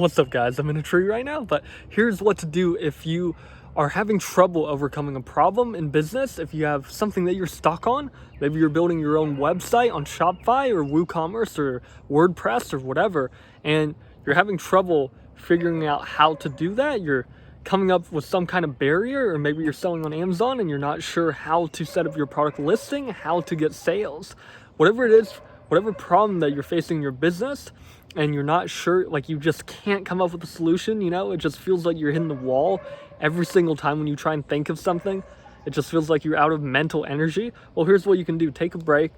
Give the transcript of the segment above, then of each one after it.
What's up, guys? I'm in a tree right now, but here's what to do if you are having trouble overcoming a problem in business. If you have something that you're stuck on, maybe you're building your own website on Shopify or WooCommerce or WordPress or whatever, and you're having trouble figuring out how to do that. You're coming up with some kind of barrier, or maybe you're selling on Amazon and you're not sure how to set up your product listing, how to get sales. Whatever it is, whatever problem that you're facing in your business, and you're not sure, like you just can't come up with a solution, it just feels like you're hitting the wall every single time when you try and think of something. It just feels like you're out of mental energy. Well, here's what you can do. Take a break,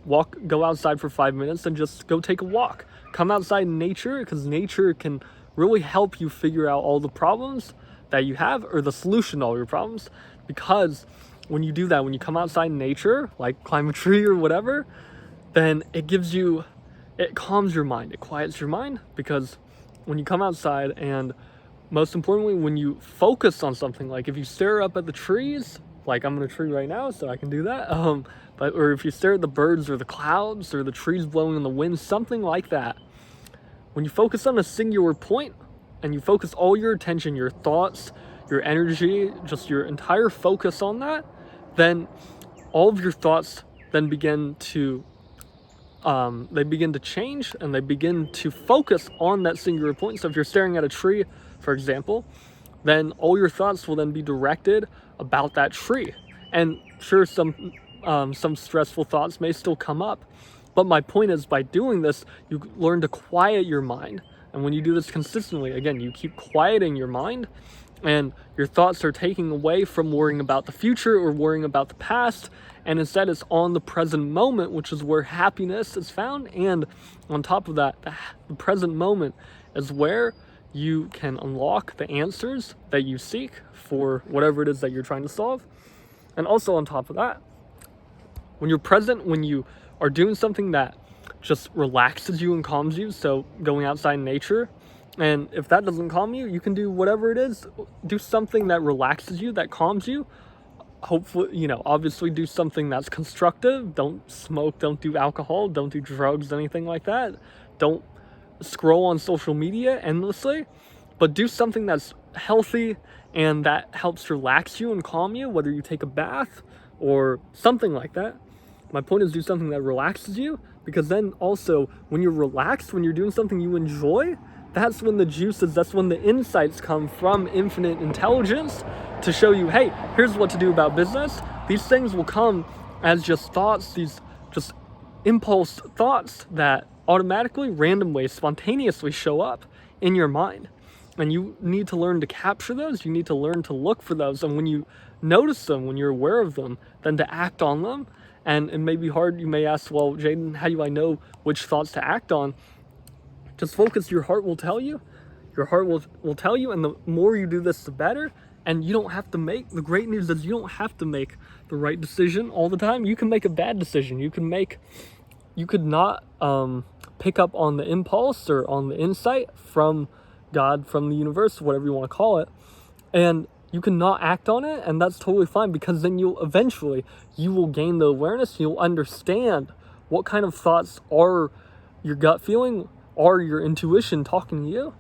go outside for 5 minutes and just go take a walk. Come outside in nature, because nature can really help you figure out all the problems that you have, or the solution to all your problems. Because when you do that, when you come outside in nature, like climb a tree or whatever, then it calms your mind, it quiets your mind, because when you come outside, and most importantly, when you focus on something, like if you stare up at the trees, like I'm in a tree right now, so I can do that, or if you stare at the birds or the clouds or the trees blowing in the wind, something like that, when you focus on a singular point and you focus all your attention, your thoughts, your energy, just your entire focus on that, then all of your thoughts then begin to change, and they begin to focus on that singular point. So if you're staring at a tree, for example, then all your thoughts will then be directed about that tree. And sure, some stressful thoughts may still come up, but my point is, by doing this, you learn to quiet your mind. And when you do this consistently, again, you keep quieting your mind, and your thoughts are taking away from worrying about the future or worrying about the past, and instead it's on the present moment, which is where happiness is found. And on top of that, the present moment is where you can unlock the answers that you seek for whatever it is that you're trying to solve. And also on top of that, when you're present, when you are doing something that just relaxes you and calms you, so going outside in nature, and if that doesn't calm you, you can do whatever it is. Do something that relaxes you, that calms you. Hopefully, obviously do something that's constructive. Don't smoke, don't do alcohol, don't do drugs, anything like that. Don't scroll on social media endlessly, but do something that's healthy and that helps relax you and calm you, whether you take a bath or something like that. My point is, do something that relaxes you, because then also when you're relaxed, when you're doing something you enjoy, that's when that's when the insights come from infinite intelligence to show you, hey, here's what to do about business. These things will come as just thoughts, these just impulse thoughts that automatically, randomly, spontaneously show up in your mind. And you need to learn to capture those. You need to learn to look for those. And when you notice them, when you're aware of them, then to act on them. And it may be hard. You may ask, well, Jaden, how do I know which thoughts to act on? Just focus. Your heart will tell you. Your heart will tell you. And the more you do this, the better. And you don't have to the great news is you don't have to make the right decision all the time. You can make a bad decision. You could not pick up on the impulse or on the insight from God, from the universe, whatever you want to call it. And you cannot act on it, and that's totally fine, because then you will gain the awareness. You'll understand what kind of thoughts are your gut feeling, are your intuition talking to you.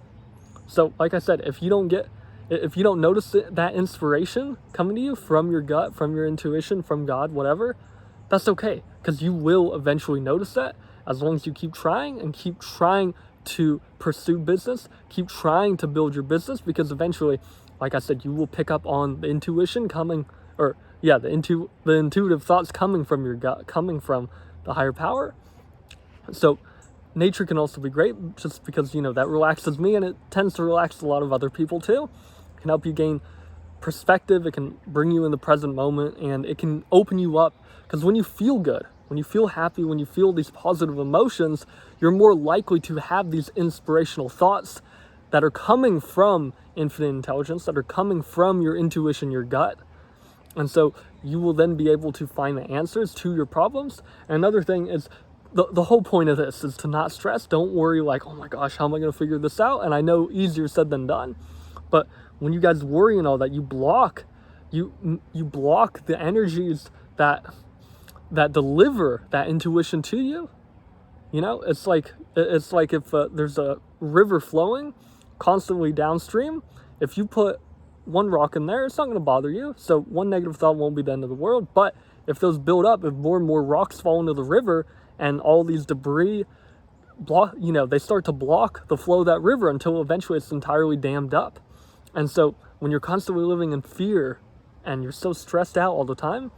So like I said, if you don't notice that inspiration coming to you from your gut, from your intuition, from God, whatever, that's okay, because you will eventually notice that, as long as you keep trying and keep trying to pursue business, keep trying to build your business, because eventually, like I said, you will pick up on the intuition coming, the intuitive thoughts coming from your gut, coming from the higher power. So nature can also be great, just because, that relaxes me, and it tends to relax a lot of other people too. It can help you gain perspective. It can bring you in the present moment, and it can open you up, because when you feel good, when you feel happy, when you feel these positive emotions, you're more likely to have these inspirational thoughts that are coming from infinite intelligence, that are coming from your intuition, your gut. And so you will then be able to find the answers to your problems. And another thing is, the whole point of this is to not stress. Don't worry like, oh my gosh, how am I going to figure this out? And I know easier said than done. But when you guys worry and all that, you block the energies that deliver that intuition to you. It's like if there's a river flowing, constantly downstream, if you put one rock in there, it's not going to bother you. So one negative thought won't be the end of the world. But if those build up, if more and more rocks fall into the river and all these debris block, they start to block the flow of that river until eventually it's entirely dammed up. And so when you're constantly living in fear and you're so stressed out all the time,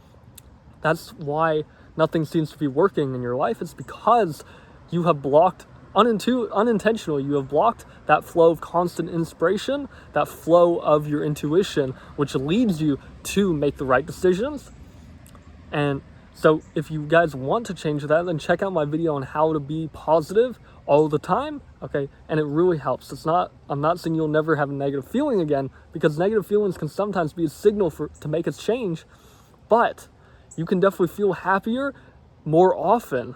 that's why nothing seems to be working in your life. It's because you have blocked, unintentionally, you have blocked that flow of constant inspiration, that flow of your intuition, which leads you to make the right decisions. And so if you guys want to change that, then check out my video on how to be positive all the time, okay? And it really helps. I'm not saying you'll never have a negative feeling again, because negative feelings can sometimes be a signal to make us change, but you can definitely feel happier more often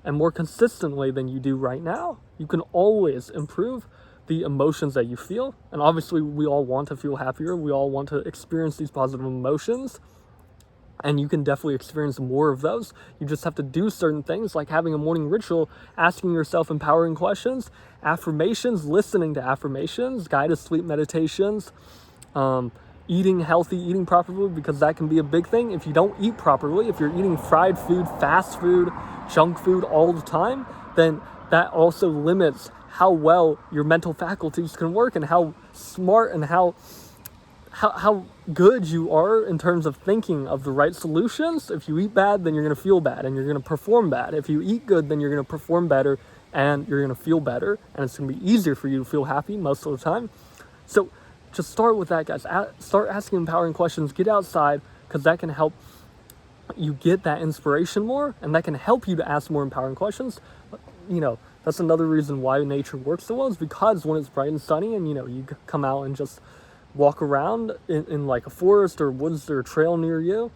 and more consistently than you do right now. You can always improve the emotions that you feel. And obviously we all want to feel happier. We all want to experience these positive emotions. And you can definitely experience more of those. You just have to do certain things, like having a morning ritual, asking yourself empowering questions, affirmations, listening to affirmations, guided sleep meditations, eating healthy, eating properly, because that can be a big thing. If you don't eat properly, if you're eating fried food, fast food, junk food all the time, then that also limits how well your mental faculties can work and how smart and how good you are in terms of thinking of the right solutions. If you eat bad, then you're going to feel bad and you're going to perform bad. If you eat good, then you're going to perform better and you're going to feel better, and it's going to be easier for you to feel happy most of the time. So just start with that, guys. Start asking empowering questions. Get outside, because that can help you get that inspiration more, and that can help you to ask more empowering questions. That's another reason why nature works so well, is because when it's bright and sunny and you come out and just walk around in like a forest or woods or a trail near you,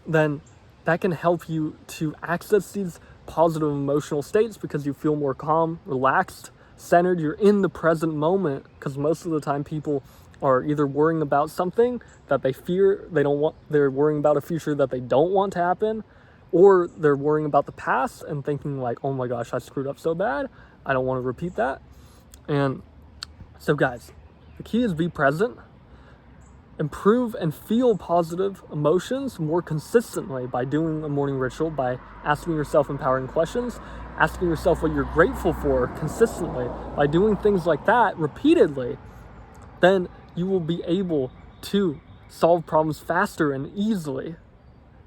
then that can help you to access these positive emotional states, because you feel more calm, relaxed, centered. You're in the present moment, because most of the time people are either worrying about something that they fear they're worrying about a future that they don't want to happen, or they're worrying about the past and thinking like, oh my gosh, I screwed up so bad, I don't want to repeat that. And so guys, the key is be present. Improve and feel positive emotions more consistently by doing a morning ritual, by asking yourself empowering questions, asking yourself what you're grateful for consistently. By doing things like that repeatedly, then you will be able to solve problems faster and easily,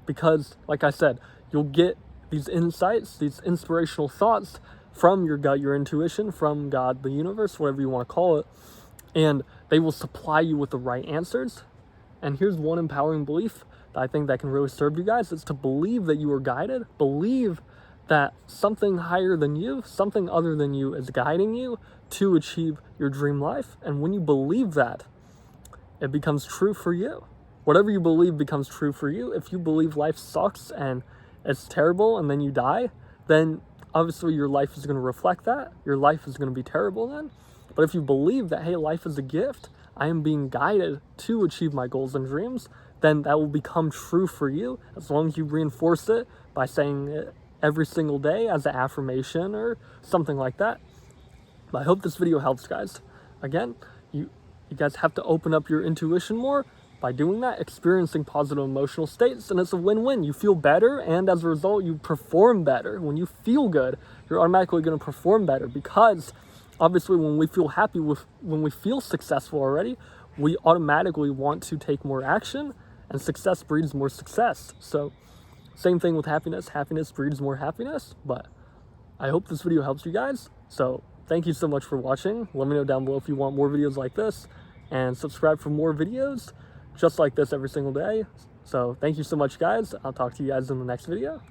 because, like I said, you'll get these insights, these inspirational thoughts from your gut, your intuition, from God, the universe, whatever you want to call it, and they will supply you with the right answers. And here's one empowering belief that I think that can really serve you guys. It's to believe that you are guided. Believe that something higher than you, something other than you, is guiding you to achieve your dream life. And when you believe that, it becomes true for you. Whatever you believe becomes true for you. If you believe life sucks and it's terrible and then you die, then obviously your life is going to reflect that. Your life is going to be terrible then. But if you believe that, hey, life is a gift, I am being guided to achieve my goals and dreams, then that will become true for you, as long as you reinforce it by saying it every single day as an affirmation or something like that. But I hope this video helps, guys. Again, you guys have to open up your intuition more by doing that, experiencing positive emotional states, and it's a win-win. You feel better, and as a result, you perform better. When you feel good, you're automatically going to perform better, because obviously when we feel happy, when we feel successful already, we automatically want to take more action, and success breeds more success. So same thing with happiness. Happiness breeds more happiness. But I hope this video helps you guys. So thank you so much for watching. Let me know down below if you want more videos like this, and subscribe for more videos just like this every single day. So thank you so much, guys. I'll talk to you guys in the next video.